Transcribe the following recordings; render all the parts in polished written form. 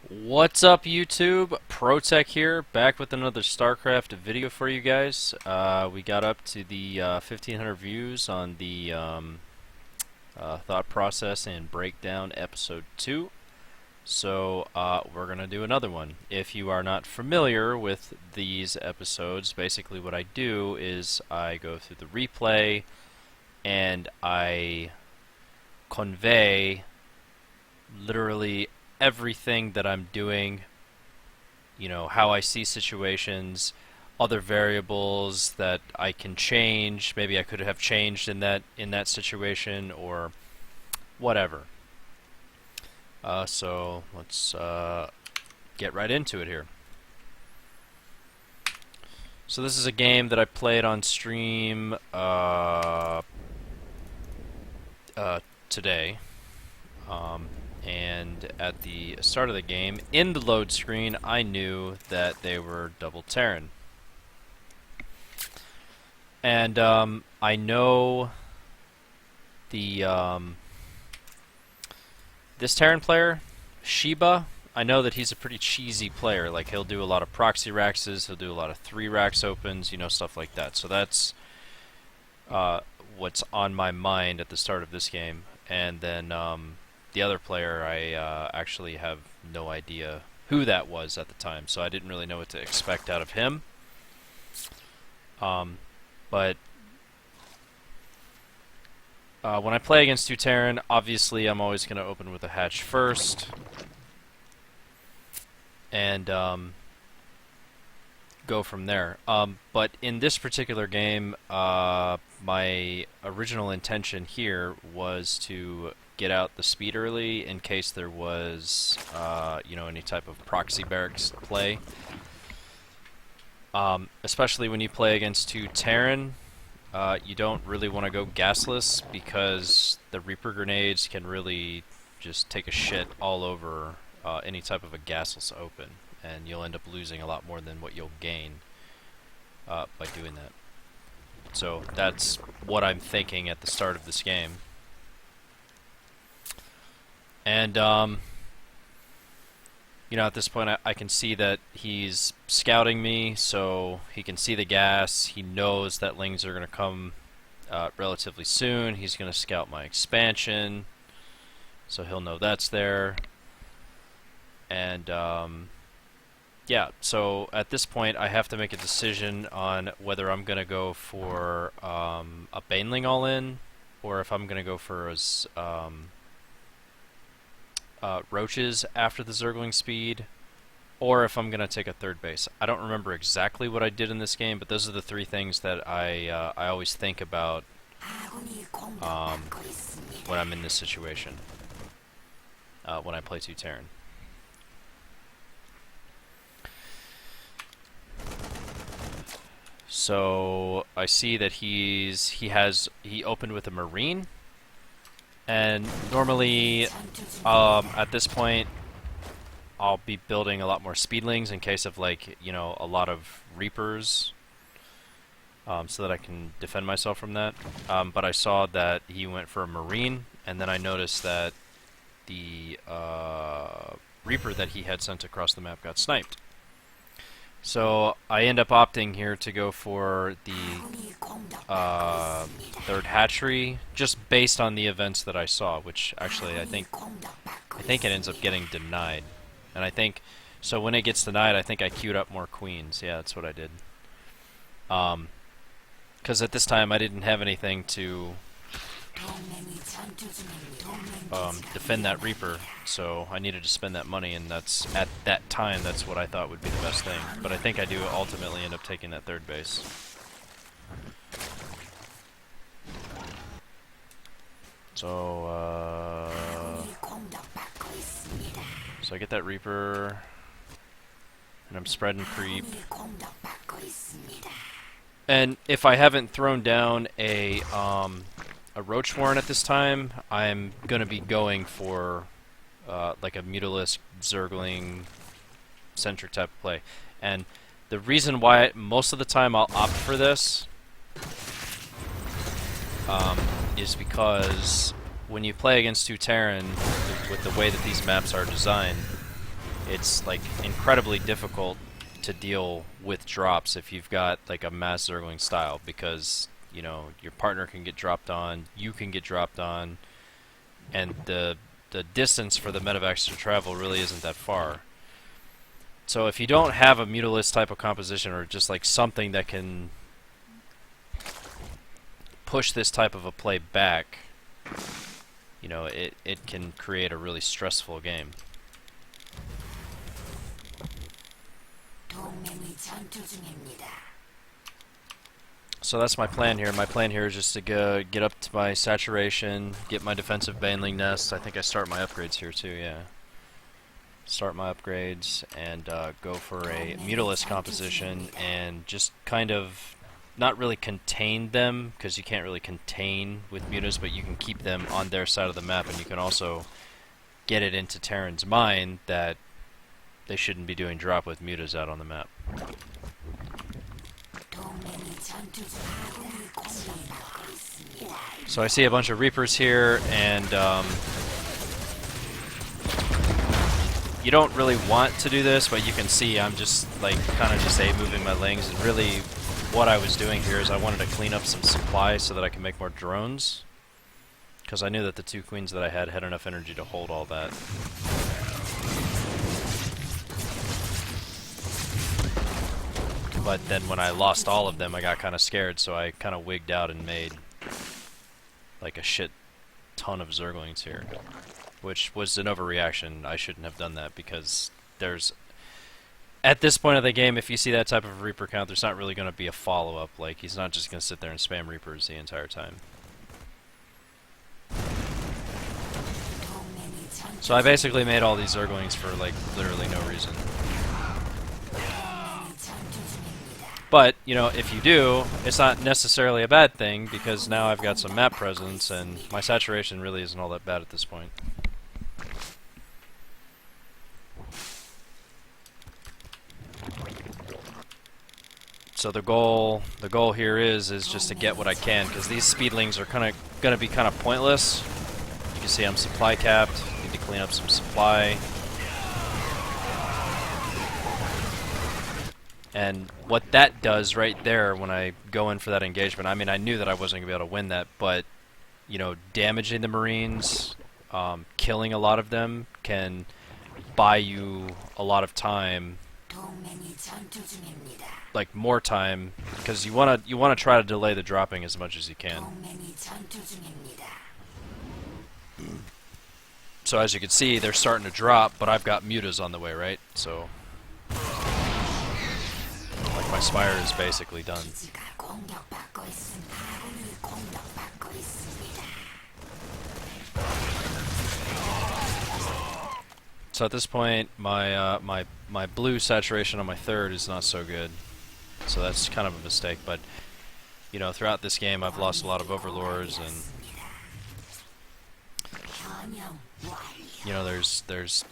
What's up, YouTube? ProTech here, back with another StarCraft video for you guys. We got up to the 1,500 views on the Thought Process and Breakdown Episode 2. So we're going to do another one. If you are not familiar with these episodes, basically what I do is I go through the replay and I convey literally everything that I'm doing, you know, how I see situations, other variables that I can change. Maybe I could have changed in that situation or whatever. So let's get right into it here. So this is a game that I played on stream today. And at the start of the game, in the load screen, I knew that they were double Terran. And I know the this Terran player, Sheba, I know that he's a pretty cheesy player. Like, he'll do a lot of proxy raxes, he'll do a lot of 3 racks opens, you know, stuff like that. So that's what's on my mind at the start of this game. And then the other player, I actually have no idea who that was at the time, so I didn't really know what to expect out of him. But when I play against 2 Terran, obviously I'm always going to open with a hatch first, and go from there. But in this particular game, my original intention here was to get out the speed early in case there was, you know, any type of proxy barracks play. Especially when you play against 2 Terran, you don't really want to go gasless because the Reaper grenades can really just take a shit all over any type of a gasless open, and you'll end up losing a lot more than what you'll gain by doing that. So that's what I'm thinking at the start of this game. And, you know, at this point I can see that he's scouting me, so he can see the gas. He knows that lings are going to come relatively soon. He's going to scout my expansion, so he'll know that's there. And, yeah, so at this point I have to make a decision on whether I'm going to go for a Baneling all-in, or if I'm going to go for his roaches after the Zergling speed, or if I'm going to take a third base. I don't remember exactly what I did in this game, but those are the 3 things that I always think about when I'm in this situation, when I play 2 Terran. So I see that he opened with a Marine. And normally, at this point, I'll be building a lot more speedlings in case of, like, you know, a lot of Reapers, so that I can defend myself from that. But I saw that he went for a Marine, and then I noticed that the Reaper that he had sent across the map got sniped. So I end up opting here to go for the 3rd hatchery, just based on the events that I saw, which actually I think it ends up getting denied. And I think, so when it gets denied, I think I queued up more queens. Yeah, that's what I did. Because at this time I didn't have anything to defend that Reaper, so I needed to spend that money, and that's, at that time, that's what I thought would be the best thing. But I think I do ultimately end up taking that 3rd base. So, so I get that Reaper, and I'm spreading creep. And if I haven't thrown down a Roach Warren at this time, I'm going to be going for like a Mutalisk, Zergling, centric type of play. And the reason why most of the time I'll opt for this is because when you play against 2 Terran, with the way that these maps are designed, it's like incredibly difficult to deal with drops if you've got like a mass zergling style, because you know your partner can get dropped on, you can get dropped on, and the distance for the medevacs to travel really isn't that far. So if you don't have a Mutalisc type of composition, or just like something that can push this type of a play back, you know, it can create a really stressful game. So that's my plan here. My plan here is just to get up to my saturation, get my defensive baneling nest. I think I start my upgrades here too, yeah. Start my upgrades and go for a Mutalisc composition and just kind of not really contain them, because you can't really contain with mutas, but you can keep them on their side of the map, and you can also get it into Terran's mind that they shouldn't be doing drop with mutas out on the map. So I see a bunch of Reapers here, and you don't really want to do this, but you can see I'm just like kind of just moving my lings, and really what I was doing here is I wanted to clean up some supply so that I can make more drones, because I knew that the 2 queens that I had enough energy to hold all that. But then when I lost all of them, I got kind of scared, so I kind of wigged out and made like a shit ton of Zerglings here, which was an overreaction. I shouldn't have done that, because there's, at this point of the game, if you see that type of Reaper count, there's not really going to be a follow-up. Like, he's not just going to sit there and spam Reapers the entire time. So I basically made all these Zerglings for, like, literally no reason. But, you know, if you do, it's not necessarily a bad thing, because now I've got some map presence, and my saturation really isn't all that bad at this point. So the goal here is just to get what I can, because these speedlings are going to be kind of pointless. You can see I'm supply capped. Need to clean up some supply. And what that does right there when I go in for that engagement, I mean, I knew that I wasn't going to be able to win that, but, you know, damaging the Marines, killing a lot of them, can buy you a lot of time, like more time, because you want to try to delay the dropping as much as you can. So as you can see, they're starting to drop, but I've got mutas on the way, right? So like my spire is basically done. So at this point, my my blue saturation on my 3rd is not so good, so that's kind of a mistake. But you know, throughout this game, I've lost a lot of overlords, and you know, there's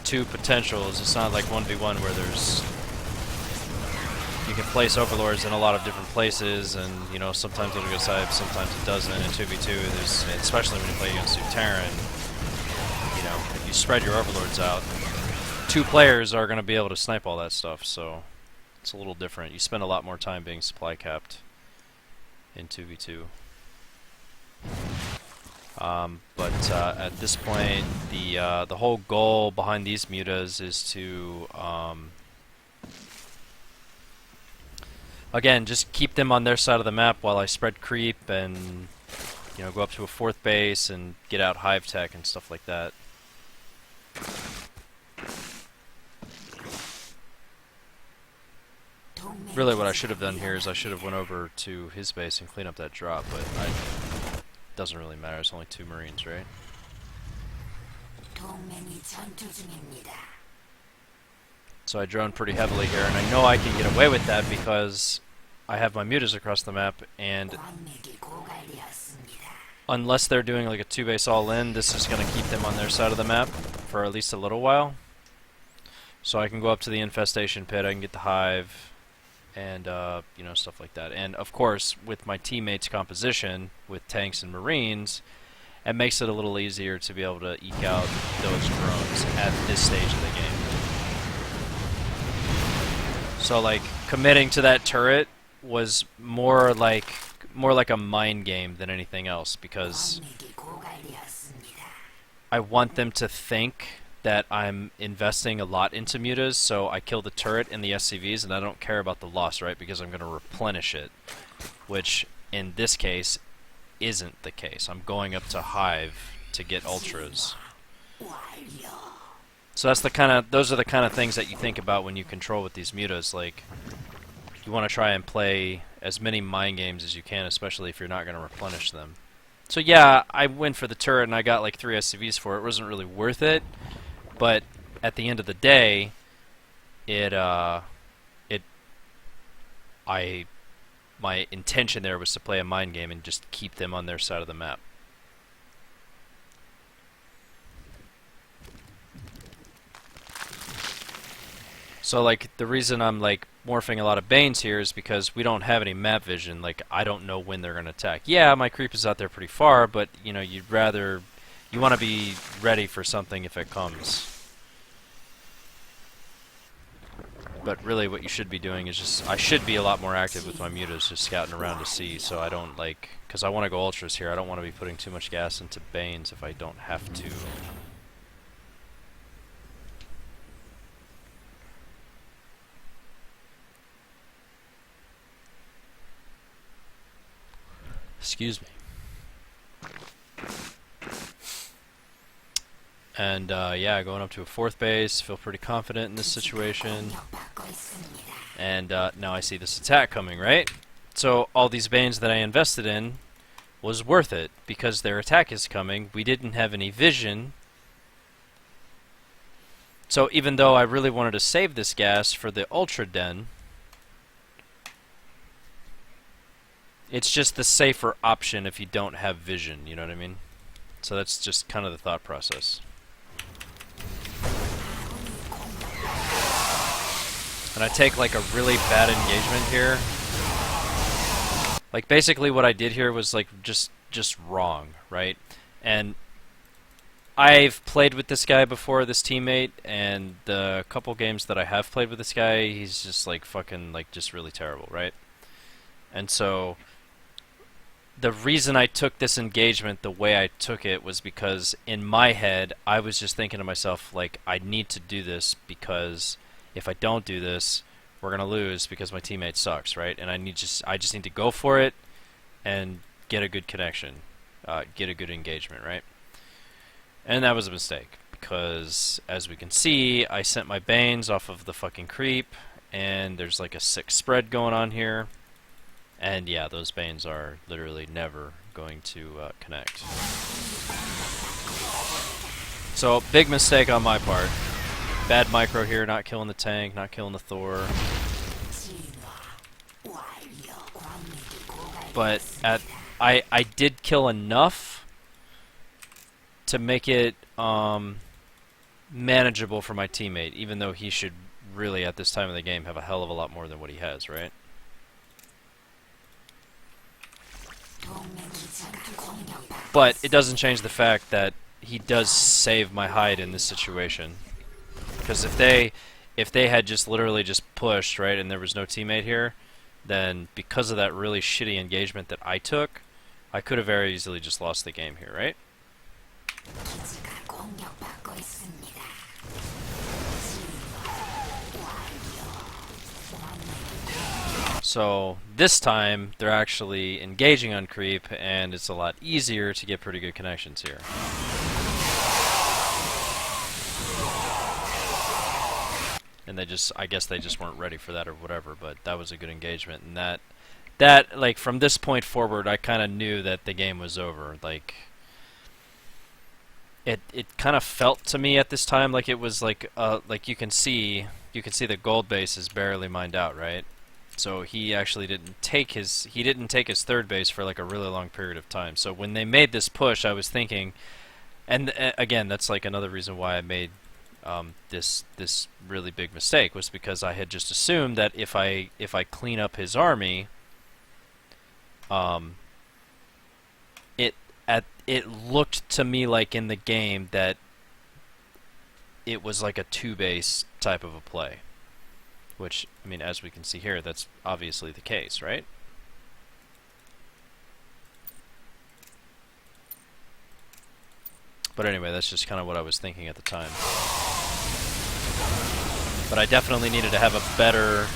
2 potentials. It's not like 1v1 where you can place overlords in a lot of different places, and you know, sometimes it'll go side, sometimes it doesn't. In 2v2, there's, especially when you play against Terran, you know, if you spread your overlords out, 2 players are going to be able to snipe all that stuff, so it's a little different. You spend a lot more time being supply capped in 2v2. But at this point, the whole goal behind these mutas is to again, just keep them on their side of the map while I spread creep and, you know, go up to a 4th base and get out hive tech and stuff like that. Really what I should have done here is I should have went over to his base and cleaned up that drop, but it doesn't really matter. It's only 2 Marines, right? So I drone pretty heavily here, and I know I can get away with that because I have my mutas across the map, and unless they're doing like a 2-base all-in, this is going to keep them on their side of the map for at least a little while. So I can go up to the infestation pit, I can get the hive, and you know, stuff like that. And of course, with my teammates' composition with tanks and Marines, it makes it a little easier to be able to eke out those drones at this stage of the game. So like committing to that turret was more like a mind game than anything else, because I want them to think that I'm investing a lot into mutas, so I kill the turret and the SCVs, and I don't care about the loss, right? Because I'm going to replenish it, which in this case isn't the case. I'm going up to Hive to get ultras. So those are the kind of things that you think about when you control with these mutas. Like, you want to try and play as many mind games as you can, especially if you're not going to replenish them. So yeah, I went for the turret and I got like 3 SCVs for it. It wasn't really worth it, but at the end of the day, my intention there was to play a mind game and just keep them on their side of the map. So like the reason I'm like morphing a lot of Banes here is because we don't have any map vision. Like, I don't know when they're gonna attack. Yeah, my creep is out there pretty far, but you know, you want to be ready for something if it comes. But really what you should be doing is just, I should be a lot more active with my mutas, just scouting around to see, so I don't like, because I want to go ultras here, I don't want to be putting too much gas into Banes if I don't have to. Excuse me. And yeah, going up to a 4th base, feel pretty confident in this situation. And now I see this attack coming, right? So all these Banes that I invested in was worth it, because their attack is coming. We didn't have any vision. So even though I really wanted to save this gas for the Ultra Den, it's just the safer option if you don't have vision, you know what I mean? So that's just kind of the thought process. And I take like a really bad engagement here. Like basically what I did here was like just wrong, right? And I've played with this guy before, this teammate, and the couple games that I have played with this guy, he's just like fucking like just really terrible, right? And so the reason I took this engagement the way I took it was because in my head I was just thinking to myself, like, I need to do this because if I don't do this, we're gonna lose because my teammate sucks, right? And I just need to go for it and get a good connection, get a good engagement, right? And that was a mistake, because as we can see, I sent my Banes off of the fucking creep, and there's like a 6 spread going on here. And yeah, those Banes are literally never going to connect. So, big mistake on my part. Bad micro here, not killing the tank, not killing the Thor. But I did kill enough to make it manageable for my teammate, even though he should really, at this time of the game, have a hell of a lot more than what he has, right? But it doesn't change the fact that he does save my hide in this situation. Because if they had just literally just pushed, right, and there was no teammate here, then because of that really shitty engagement that I took, I could have very easily just lost the game here, right? So this time they're actually engaging on creep, and it's a lot easier to get pretty good connections here. And I guess they just weren't ready for that or whatever, but that was a good engagement. And that like, from this point forward, I kind of knew that the game was over. Like, it kind of felt to me at this time like it was like you can see the gold base is barely mined out, right? So he actually didn't take his 3rd base for like a really long period of time. So when they made this push, I was thinking, and again, that's like another reason why I made this really big mistake, was because I had just assumed that if I clean up his army, it looked to me like in the game that it was like a 2 base type of a play. Which, I mean, as we can see here, that's obviously the case, right? But anyway, that's just kind of what I was thinking at the time. But I definitely needed to have a better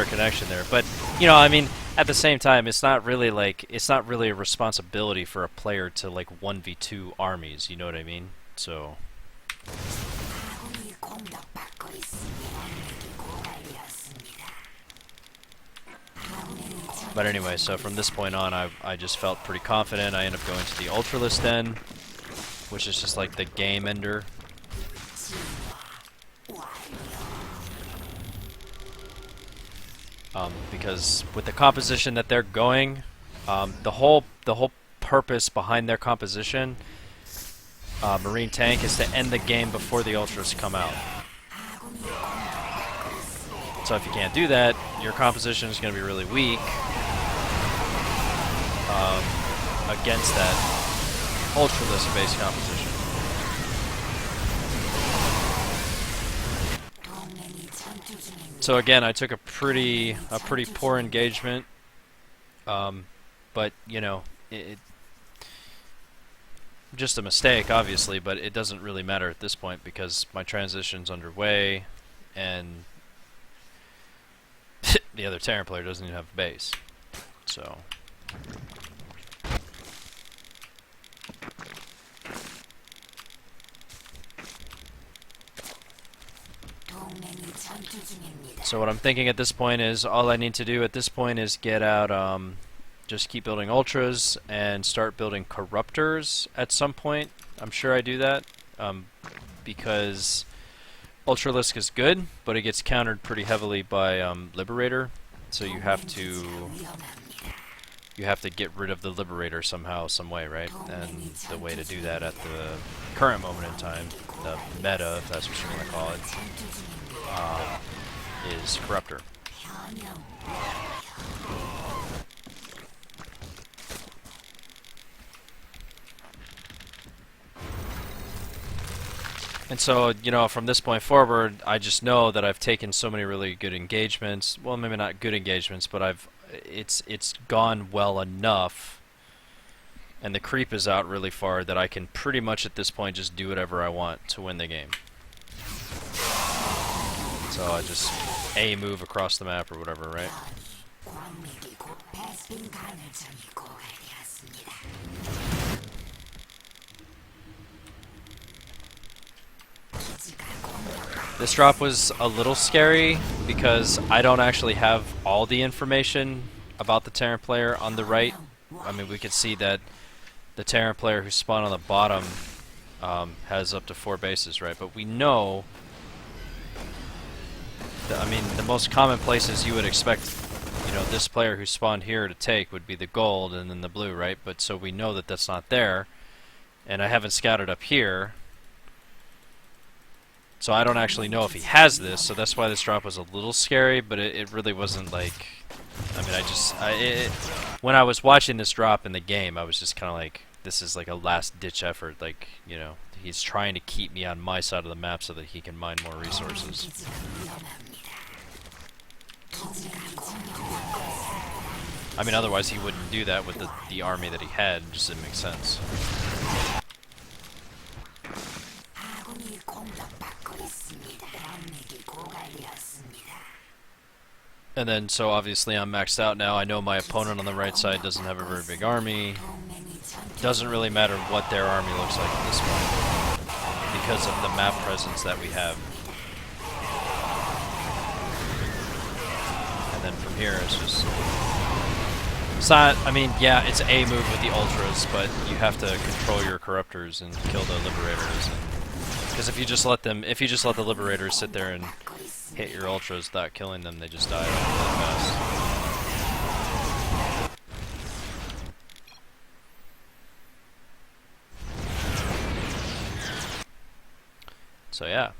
connection there. But, you know, I mean, at the same time, it's not really a responsibility for a player to like 1v2 armies, you know what I mean? So but anyway, so from this point on, I just felt pretty confident. I ended up going to the Ultralist Den, which is just like the game ender. Because with the composition that they're going, the whole purpose behind their composition, Marine Tank, is to end the game before the Ultras come out. So if you can't do that, your composition is going to be really weak against that Ultralist-based composition. So again, I took a pretty poor engagement, but you know, it just a mistake, obviously. But it doesn't really matter at this point because my transition's underway, and the other Terran player doesn't even have a base. So. So what I'm thinking at this point is, all I need to do at this point is get out, just keep building Ultras and start building Corruptors at some point. I'm sure I do that, because Ultralisk is good, but it gets countered pretty heavily by Liberator, so you have to get rid of the Liberator somehow, some way, right? And the way to do that at the current moment in time, the meta, if that's what you want to call it, is Corruptor. And so, you know, from this point forward, I just know that I've taken so many really good engagements. Well, maybe not good engagements, but it's gone well enough, and the creep is out really far that I can pretty much at this point just do whatever I want to win the game. So I just move across the map or whatever, right? This drop was a little scary because I don't actually have all the information about the Terran player on the right. I mean, we could see that the Terran player who spawned on the bottom has up to 4 bases, right? But we know that, I mean, the most common places you would expect, you know, this player who spawned here to take would be the gold and then the blue, right? But so we know that that's not there, and I haven't scouted up here. So I don't actually know if he has this, so that's why this drop was a little scary, but it really wasn't like... I mean, when I was watching this drop in the game, I was just kind of like, this is like a last-ditch effort, like, you know, he's trying to keep me on my side of the map so that he can mine more resources. I mean, otherwise he wouldn't do that with the army that he had, it just didn't make sense. And then, so obviously I'm maxed out now. I know my opponent on the right side doesn't have a very big army. Doesn't really matter what their army looks like at this point, because of the map presence that we have. And then from here, it's just... It's not, I mean, yeah, it's a move with the Ultras, but you have to control your Corruptors and kill the Liberators. Because if you just let the Liberators sit there and hit your Ultras without killing them, they just die really fast. So yeah.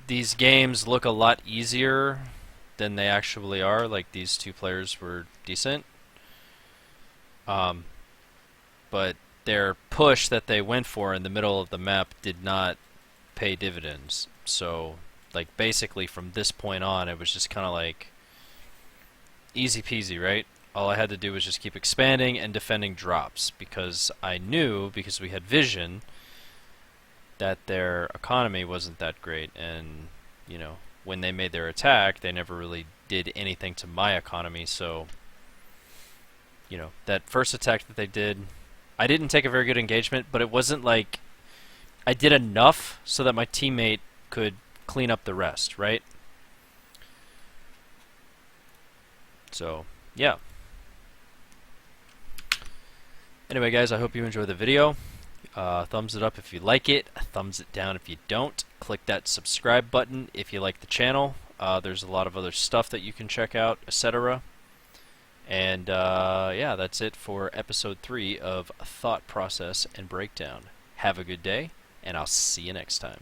These games look a lot easier than they actually are. Like, these two players were decent. But their push that they went for in the middle of the map did not pay dividends. So, like, basically from this point on, it was just kind of like easy peasy, right? All I had to do was just keep expanding and defending drops, because I knew, because we had vision, that their economy wasn't that great, and, you know, when they made their attack, they never really did anything to my economy. So, you know, that first attack that they did, I didn't take a very good engagement, but it wasn't like I did enough so that my teammate could clean up the rest, right? So, yeah. Anyway, guys, I hope you enjoy the video. Thumbs it up if you like it, thumbs it down if you don't. Click that subscribe button if you like the channel. There's a lot of other stuff that you can check out, etc. And yeah, that's it for episode 3 of Thought Process and Breakdown. Have a good day, and I'll see you next time.